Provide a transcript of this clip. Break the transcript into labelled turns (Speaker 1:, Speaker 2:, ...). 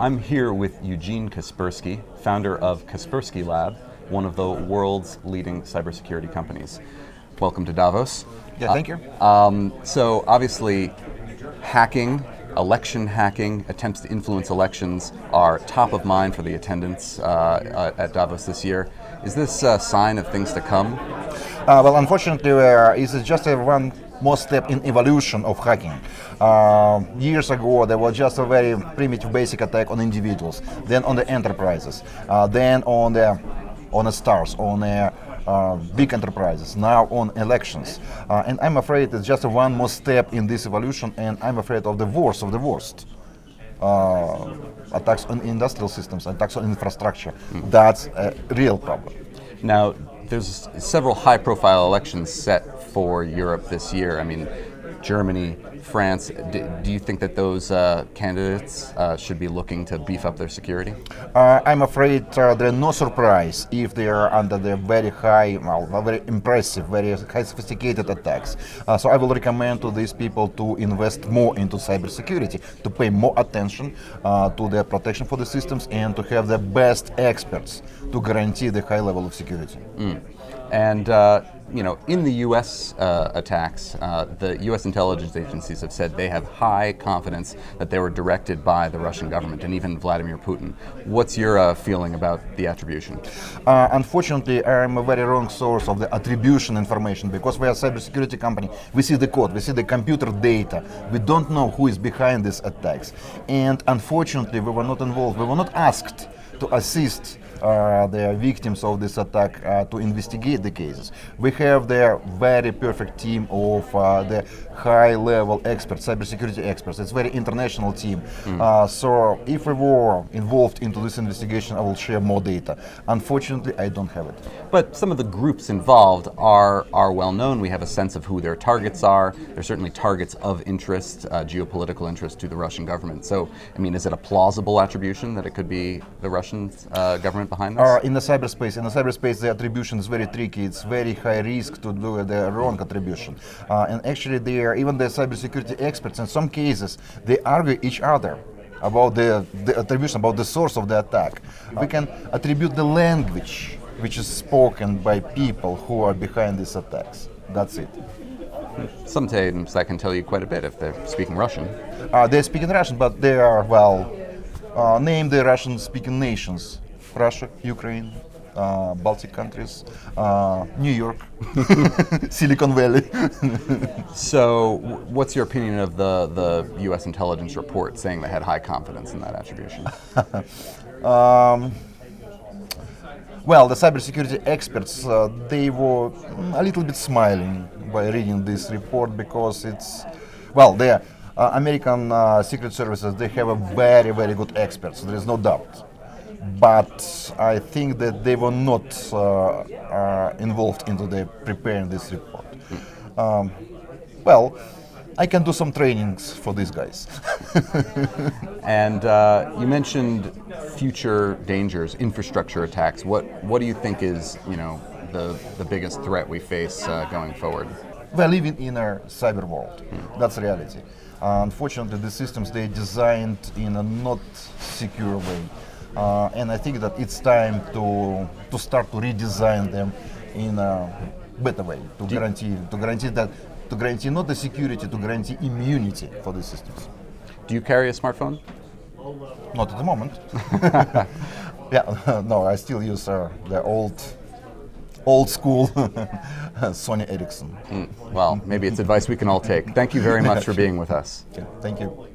Speaker 1: I'm here with Eugene Kaspersky, founder of Kaspersky Labs, one of the world's leading cybersecurity companies. Welcome to Davos.
Speaker 2: Yeah, thank you.
Speaker 1: So obviously, hacking, election hacking, attempts to influence elections are top of mind for the attendants at Davos this year. Is this a sign of things to come?
Speaker 2: Well, unfortunately, it's just one more step in evolution of hacking. Years ago, there was just a very primitive, basic attack on individuals, then on the enterprises, then on the stars, on the big enterprises, now on elections. And I'm afraid it's just one more step in this evolution, and I'm afraid of the worst of the worst. Attacks on industrial systems, attacks on infrastructure. That's a real problem.
Speaker 1: Now, there's several high-profile elections set for Europe this year. I mean, Germany, France. Do you think that those candidates should be looking to beef up their security?
Speaker 2: I'm afraid there's no surprise if they are under the very high, very impressive, very high sophisticated attacks. So I will recommend to these people to invest more into cybersecurity, to pay more attention to the protection for the systems, and to have the best experts to guarantee the high level of security.
Speaker 1: And in the U.S. attacks, the U.S. intelligence agencies have said they have high confidence that they were directed by the Russian government and even Vladimir Putin. What's your feeling about the attribution?
Speaker 2: Unfortunately, I'm a very wrong source of the attribution information, because we are a cybersecurity company. We see the code, we see the computer data. We don't know who is behind these attacks. And unfortunately, we were not involved. We were not asked to assist the victims of this attack to investigate the cases. We have the very perfect team of the high-level experts, cybersecurity experts. It's a very international team. So if we were involved into this investigation, I will share more data. Unfortunately, I don't have it.
Speaker 1: But some of the groups involved are well known. We have a sense of who their targets are. They're certainly targets of interest, geopolitical interest to the Russian government. So, I mean, is it a plausible attribution that it could be the Russian government behind this?
Speaker 2: In the cyberspace, the attribution is very tricky. It's very high risk to do the wrong attribution. And actually, even the cybersecurity experts, in some cases, they argue each other about the attribution, about the source of the attack. We can attribute the language which is spoken by people who are behind these attacks. That's it.
Speaker 1: Sometimes I can tell you quite a bit if they're speaking Russian.
Speaker 2: They're speaking Russian, but they are, name the Russian-speaking nations. Russia, Ukraine, Baltic countries, New York, Silicon Valley.
Speaker 1: So, what's your opinion of the U.S. intelligence report saying they had high confidence in that attribution?
Speaker 2: Well, the cybersecurity experts, they were a little bit smiling by reading this report, because the American Secret Services, they have a very, very good experts, there is no doubt. But I think that they were not involved into preparing this report. I can do some trainings for these guys.
Speaker 1: And you mentioned future dangers, infrastructure attacks. What do you think is the biggest threat we face going forward?
Speaker 2: We're living in a cyber world. That's reality. Unfortunately, the systems, they're designed in a not secure way. And I think that it's time to start to redesign them in a better way, to guarantee not the security, to guarantee immunity for the systems.
Speaker 1: Do you carry a smartphone?
Speaker 2: Not at the moment. No, I still use the old school Sony Ericsson.
Speaker 1: Well, maybe it's advice we can all take. Thank you very much for being with us.
Speaker 2: Okay, thank you.